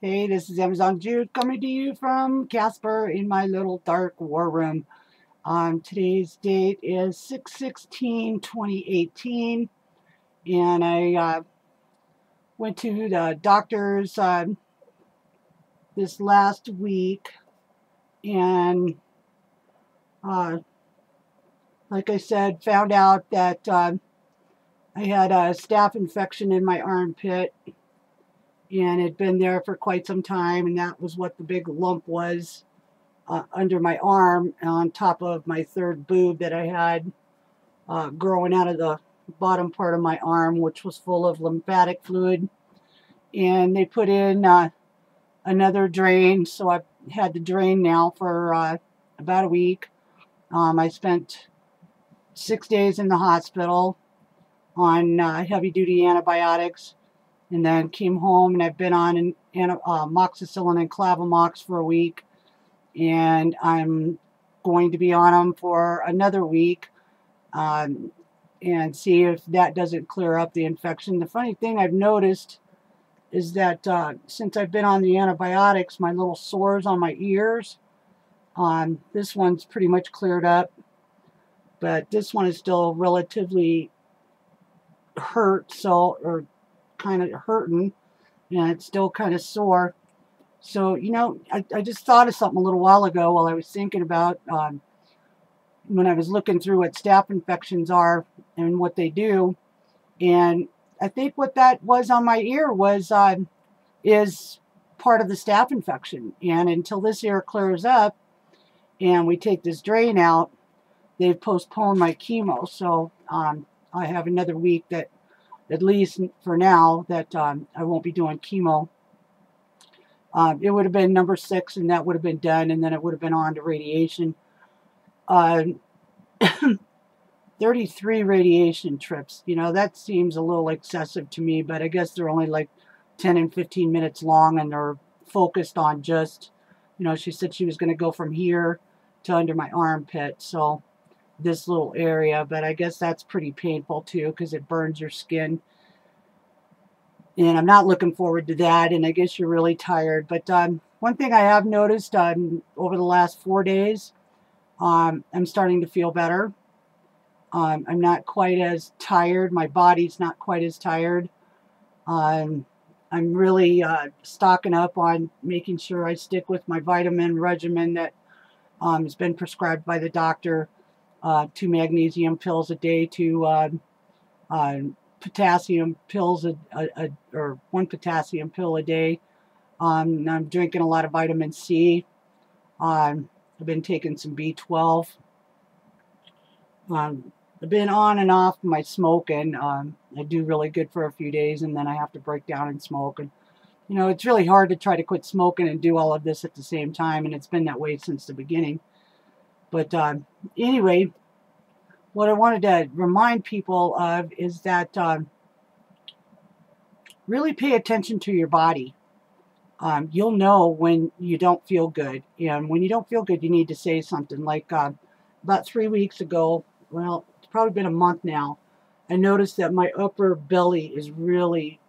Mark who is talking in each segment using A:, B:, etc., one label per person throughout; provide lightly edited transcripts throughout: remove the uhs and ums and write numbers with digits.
A: Hey, this is Amazon Jude coming to you from Casper in my little dark war room. Today's date is 6/16/2018, and I went to the doctor's this last week, and uh, like I said, found out that I had a staph infection in my armpit, and it had been there for quite some time, and that was what the big lump was. Under my arm on top of my third boob that I had growing out of the bottom part of my arm, which was full of lymphatic fluid. And they put in another drain, so I've had the drain now for about a week. I spent 6 days in the hospital on heavy-duty antibiotics, and then came home, and I've been on amoxicillin and clavamox for a week, and I'm going to be on them for another week um, and see if that doesn't clear up the infection. The funny thing I've noticed is that since I've been on the antibiotics, my little sores on my ears, this one's pretty much cleared up, but this one is still relatively hurt, or kind of hurting, and it's still kind of sore. So, I just thought of something a little while ago while I was thinking about when I was looking through what staph infections are and what they do. And I think what that was on my ear was is part of the staph infection. And until this ear clears up and we take this drain out, they've postponed my chemo. So I have another week that, at least for now, that I won't be doing chemo. It would have been number 6, and that would have been done, and then it would have been on to radiation. 33 radiation trips. That seems a little excessive to me, but I guess they're only like 10 and 15 minutes long, and they're focused on just, she said she was going to go from here to under my armpit, so this little area, but I guess that's pretty painful too because it burns your skin. And I'm not looking forward to that, and I guess you're really tired. But one thing I have noticed over the last 4 days, I'm starting to feel better. I'm not quite as tired. My body's not quite as tired. I'm really stocking up on making sure I stick with my vitamin regimen that has been prescribed by the doctor. 2 magnesium pills a day, 2 potassium pills, or 1 potassium pill a day. I'm drinking a lot of vitamin C. I've been taking some B12. I've been on and off my smoking. I do really good for a few days, and then I have to break down and smoke. And it's really hard to try to quit smoking and do all of this at the same time, and it's been that way since the beginning. But anyway, what I wanted to remind people of is that really pay attention to your body. You'll know when you don't feel good, and when you don't feel good, you need to say something. Like about 3 weeks ago, well, it's probably been a month now, I noticed that my upper belly is really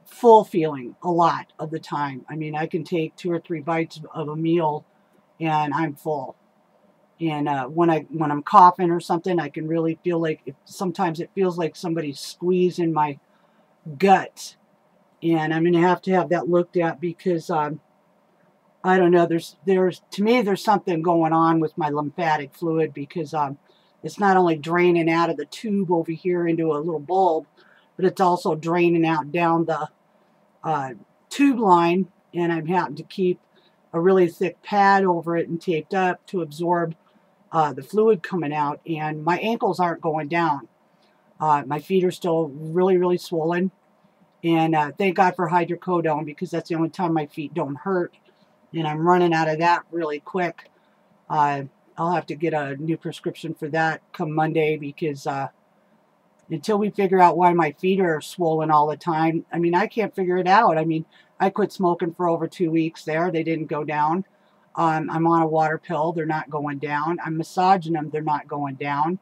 A: full feeling a lot of the time. I mean, I can take 2 or 3 bites of a meal and I'm full. And when I'm coughing or something, I can really feel like sometimes it feels like somebody's squeezing my gut, and I'm gonna have to have that looked at because I don't know. There's to me there's something going on with my lymphatic fluid because it's not only draining out of the tube over here into a little bulb, but it's also draining out down the tube line, and I'm having to keep a really thick pad over it and taped up to absorb the fluid coming out, and my ankles aren't going down. My feet are still really, really swollen, and thank God for hydrocodone because that's the only time my feet don't hurt, and I'm running out of that really quick. I'll have to get a new prescription for that come Monday because until we figure out why my feet are swollen all the time, I mean, I can't figure it out. I mean, I quit smoking for over 2 weeks there. They didn't go down. I'm on a water pill. They're not going down. I'm massaging them. They're not going down.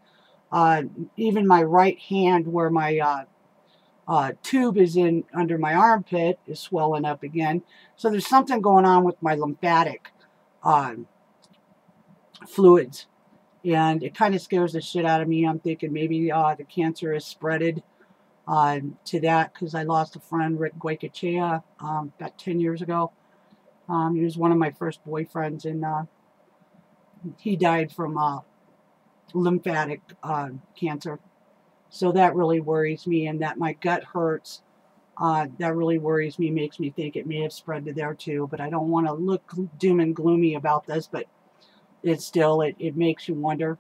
A: Even my right hand where my tube is in under my armpit is swelling up again. So there's something going on with my lymphatic uh, fluids, and it kind of scares the shit out of me. I'm thinking maybe the cancer is spreaded to that, because I lost a friend, Rick Goycochea, about 10 years ago. He was one of my first boyfriends, and he died from lymphatic cancer. So that really worries me, and that my gut hurts. That really worries me, makes me think it may have spread to there too. But I don't want to look doom and gloomy about this, but it's still, it makes you wonder,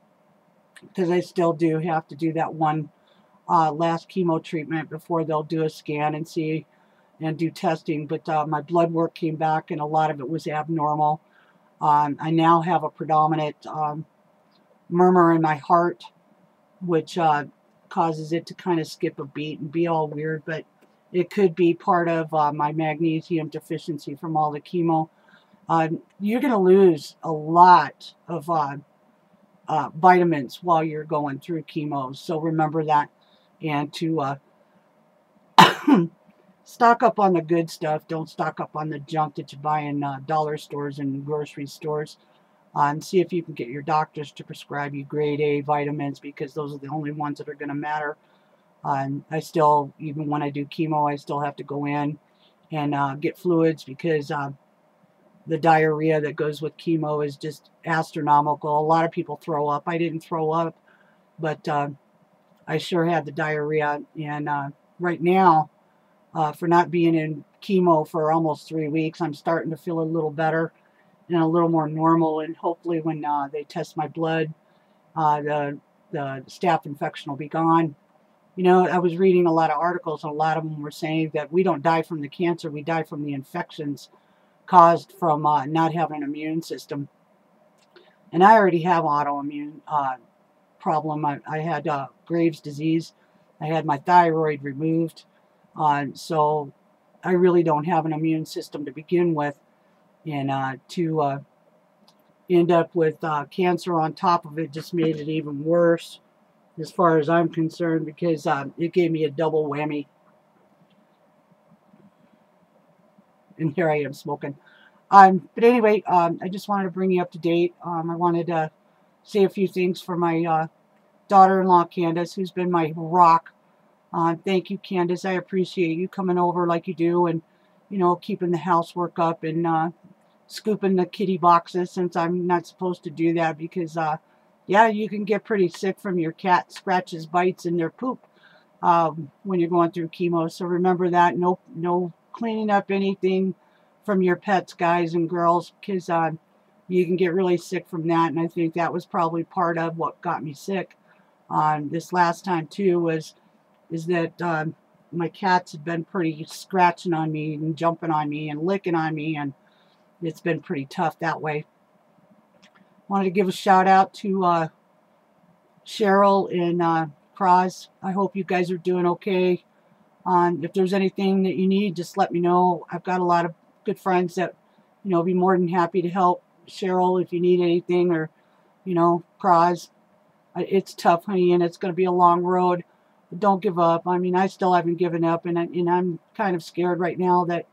A: because I still do have to do that one last chemo treatment before they'll do a scan and see and do testing. But my blood work came back, and a lot of it was abnormal. I now have a predominant murmur in my heart, which causes it to kind of skip a beat and be all weird. But it could be part of my magnesium deficiency from all the chemo. You're going to lose a lot of vitamins while you're going through chemo. So remember that, and to stock up on the good stuff. Don't stock up on the junk that you buy in dollar stores and grocery stores. And see if you can get your doctors to prescribe you grade A vitamins, because those are the only ones that are going to matter. I still, even when I do chemo, I still have to go in and get fluids, because the diarrhea that goes with chemo is just astronomical. A lot of people throw up. I didn't throw up, but I sure had the diarrhea. And right now, for not being in chemo for almost 3 weeks, I'm starting to feel a little better and a little more normal. And hopefully when they test my blood, the staph infection will be gone. You know, I was reading a lot of articles, and a lot of them were saying that we don't die from the cancer, we die from the infections caused from not having an immune system. And I already have autoimmune problem. I had Graves' disease. I had my thyroid removed. So I really don't have an immune system to begin with. And to end up with cancer on top of it just made it even worse, as far as I'm concerned, because it gave me a double whammy. And here I am smoking. But anyway, I just wanted to bring you up to date. I wanted to say a few things for my daughter-in-law, Candace, who's been my rock. Thank you, Candace. I appreciate you coming over like you do, and, you know, keeping the housework up, and scooping the kitty boxes, since I'm not supposed to do that, because, yeah, you can get pretty sick from your cat scratches, bites, and their poop when you're going through chemo. So remember that. No cleaning up anything from your pets, guys and girls, because you can get really sick from that. And I think that was probably part of what got me sick this last time too, is that my cats had been pretty scratching on me and jumping on me and licking on me, and it's been pretty tough that way. Wanted to give a shout out to Cheryl and Cross. I hope you guys are doing okay. If there's anything that you need, just let me know. I've got a lot of good friends that, you know, be more than happy to help. Cheryl, if you need anything, or, you know, Cross. It's tough, honey, and it's going to be a long road. But don't give up. I mean, I still haven't given up, and I'm kind of scared right now that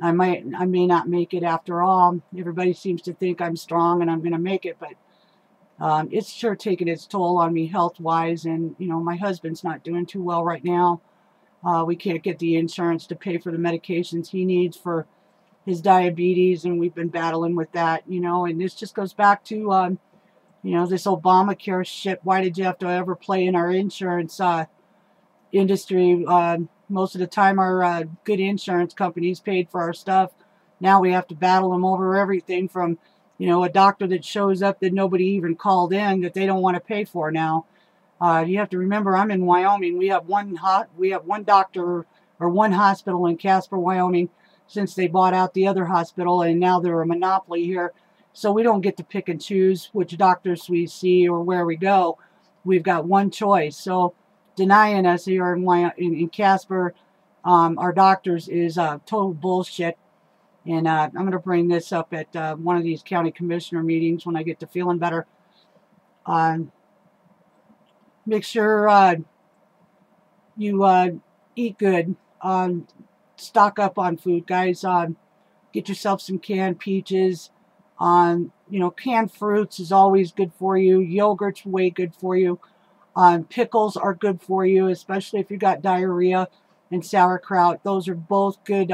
A: I may not make it after all. Everybody seems to think I'm strong and I'm going to make it, but it's sure taking its toll on me health-wise. And, you know, my husband's not doing too well right now. We can't get the insurance to pay for the medications he needs for his diabetes, and we've been battling with that, you know. And this just goes back to, you know, this Obamacare shit. Why did you have to ever play in our insurance industry? Most of the time our good insurance companies paid for our stuff. Now we have to battle them over everything from, you know, a doctor that shows up that nobody even called in, that they don't want to pay for now. You have to remember, I'm in Wyoming. We have one doctor or one hospital in Casper, Wyoming, since they bought out the other hospital, and now they're a monopoly here. So we don't get to pick and choose which doctors we see or where we go. We've got one choice. So denying us here in Casper, our doctors, is total bullshit. And I'm going to bring this up at one of these county commissioner meetings when I get to feeling better. Make sure you eat good. Stock up on food, guys. Get yourself some canned peaches. Canned fruits is always good for you. Yogurt's way good for you. Pickles are good for you, especially if you got diarrhea, and sauerkraut. Those are both good.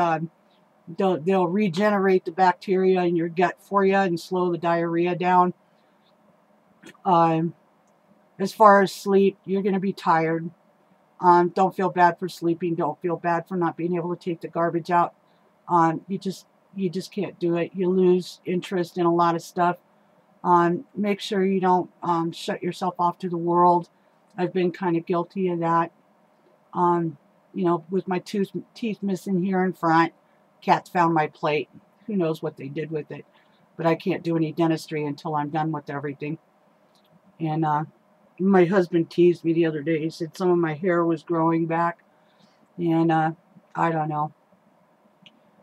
A: They'll regenerate the bacteria in your gut for you and slow the diarrhea down. Um, as far as sleep, you're going to be tired. Don't feel bad for sleeping. Don't feel bad for not being able to take the garbage out. You just can't do it. You lose interest in a lot of stuff. Make sure you don't shut yourself off to the world. I've been kind of guilty of that. With my teeth missing here in front, cats found my plate. Who knows what they did with it? But I can't do any dentistry until I'm done with everything. And my husband teased me the other day. He said some of my hair was growing back. And I don't know.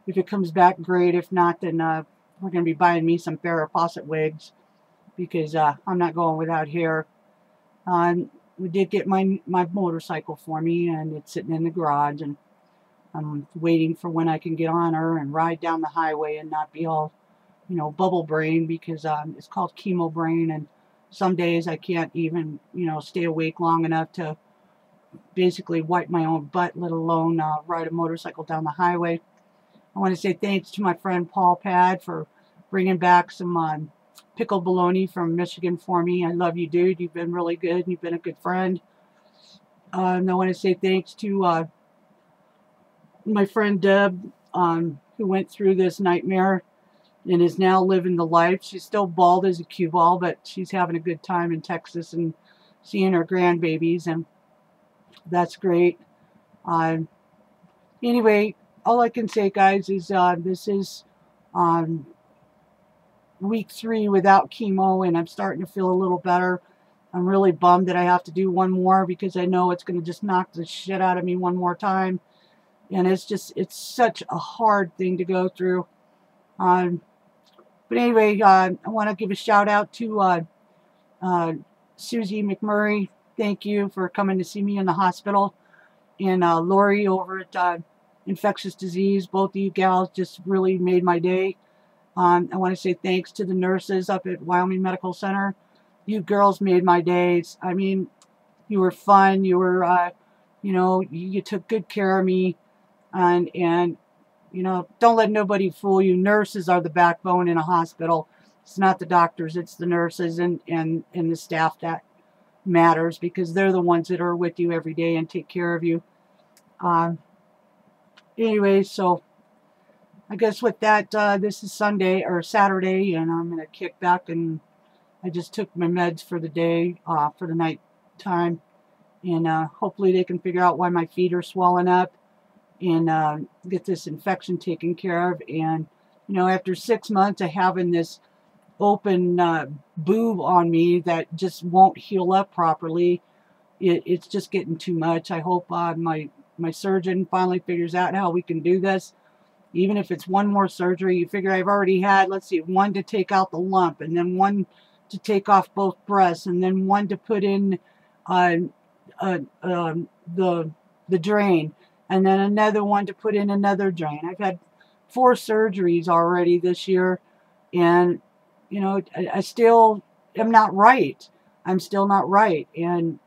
A: If it comes back, great. If not, then we're going to be buying me some Farrah Fawcett wigs, because I'm not going without hair. We did get my motorcycle for me, and it's sitting in the garage, and I'm waiting for when I can get on her and ride down the highway and not be all, bubble brain, because it's called chemo brain, and some days I can't even, stay awake long enough to basically wipe my own butt, let alone ride a motorcycle down the highway. I want to say thanks to my friend Paul Pad for bringing back some pickled bologna from Michigan for me. I love you, dude. You've been really good, and you've been a good friend. And I want to say thanks to my friend Deb, who went through this nightmare and is now living the life. She's still bald as a cue ball, but she's having a good time in Texas and seeing her grandbabies, and that's great. Anyway, all I can say, guys, is this is week 3 without chemo, and I'm starting to feel a little better. I'm really bummed that I have to do one more, because I know it's going to just knock the shit out of me one more time. And it's such a hard thing to go through. But anyway, I want to give a shout out to Susie McMurray. Thank you for coming to see me in the hospital. And Lori over at Infectious Disease. Both of you gals just really made my day. I want to say thanks to the nurses up at Wyoming Medical Center. You girls made my days. I mean, you were fun. You were, you took good care of me. And don't let nobody fool you. Nurses are the backbone in a hospital. It's not the doctors. It's the nurses and the staff that matters, because they're the ones that are with you every day and take care of you. Anyway, so I guess with that, this is Sunday or Saturday, and I'm going to kick back, and I just took my meds for the day, for the night time, and hopefully they can figure out why my feet are swelling up, and get this infection taken care of. And, after 6 months of having this open boob on me that just won't heal up properly, it's just getting too much. I hope my surgeon finally figures out how we can do this. Even if it's one more surgery, you figure I've already had, let's see, one to take out the lump, and then one to take off both breasts, and then one to put in the drain, and then another one to put in another drain. I've had 4 surgeries already this year, and I still am not right. I'm still not right. And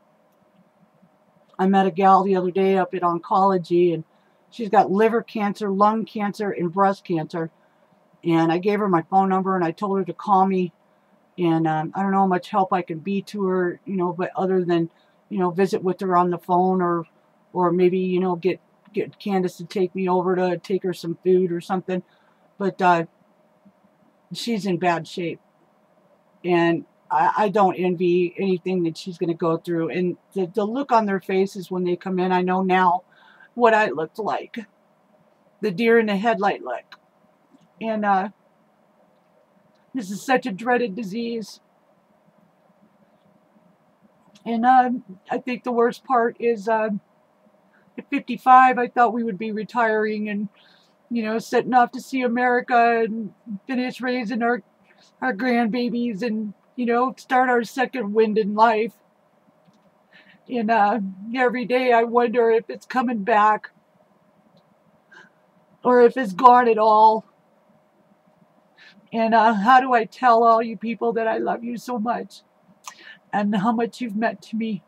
A: I met a gal the other day up at oncology, and she's got liver cancer, lung cancer, and breast cancer. And I gave her my phone number, and I told her to call me. And I don't know how much help I can be to her, but other than, visit with her on the phone, or maybe, get Candace to take me over to take her some food or something. But she's in bad shape. And I don't envy anything that she's going to go through. And the look on their faces when they come in, I know now what I looked like. The deer in the headlight look. And this is such a dreaded disease. And I think the worst part is at 55, I thought we would be retiring and, setting off to see America and finish raising our grandbabies and, start our second wind in life. And every day I wonder if it's coming back or if it's gone at all. And how do I tell all you people that I love you so much and how much you've meant to me,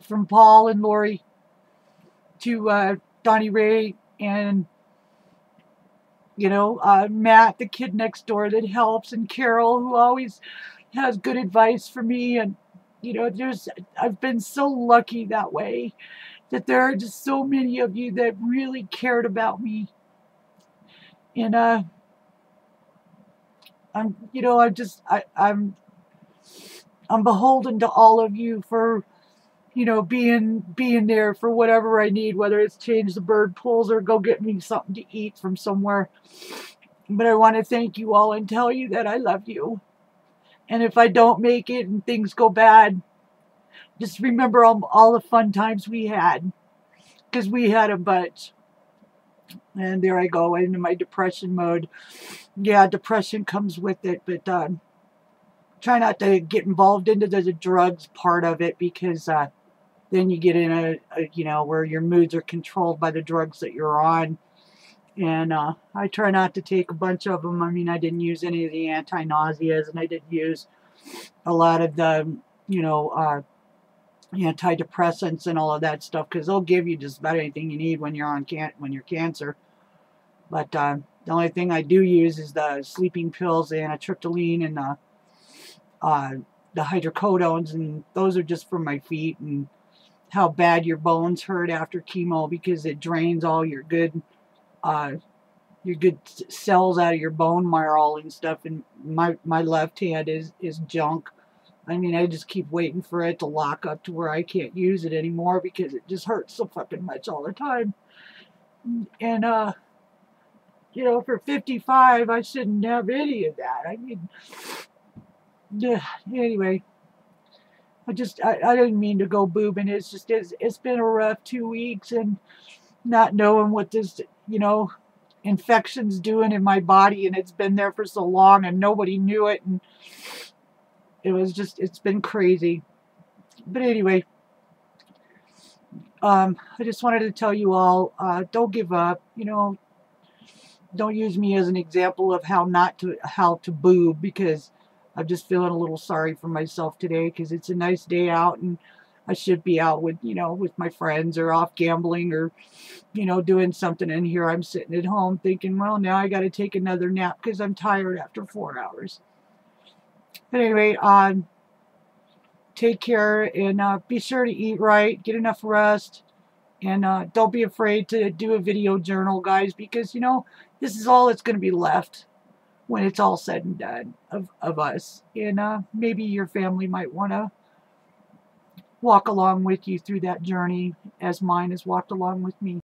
A: from Paul and Lori to Donnie Ray and Matt, the kid next door that helps, and Carol, who always has good advice for me. And I've been so lucky that way, that there are just so many of you that really cared about me. And I'm beholden to all of you for being there for whatever I need, whether it's change the bird pools or go get me something to eat from somewhere. But I want to thank you all and tell you that I love you. And if I don't make it and things go bad, just remember all the fun times we had, because we had a bunch. And there I go into my depression mode. Yeah, depression comes with it, but try not to get involved into the drugs part of it, because then you get in where your moods are controlled by the drugs that you're on. And I try not to take a bunch of them. I mean, I didn't use any of the anti-nauseas, and I didn't use a lot of the, antidepressants and all of that stuff, because they'll give you just about anything you need when you're cancer. But the only thing I do use is the sleeping pills, the anitriptyline, and the hydrocodones, and those are just for my feet and how bad your bones hurt after chemo, because it drains all your good cells out of your bone marrow and stuff. And my left hand is junk. I mean, I just keep waiting for it to lock up to where I can't use it anymore, because it just hurts so fucking much all the time. And for 55, I shouldn't have any of that. I mean, anyway, I didn't mean to go boobing. It's been a rough 2 weeks, and not knowing what this infection's doing in my body, and it's been there for so long and nobody knew it, and it's been crazy. But anyway, I just wanted to tell you all, don't give up. Don't use me as an example of how to boob, because I'm just feeling a little sorry for myself today, because it's a nice day out and I should be out with my friends, or off gambling, or doing something. And here I'm sitting at home thinking, well, now I got to take another nap because I'm tired after 4 hours. But anyway, take care, and be sure to eat right, get enough rest, and don't be afraid to do a video journal, guys, because this is all that's going to be left when it's all said and done of us. And maybe your family might want to walk along with you through that journey, as mine has walked along with me.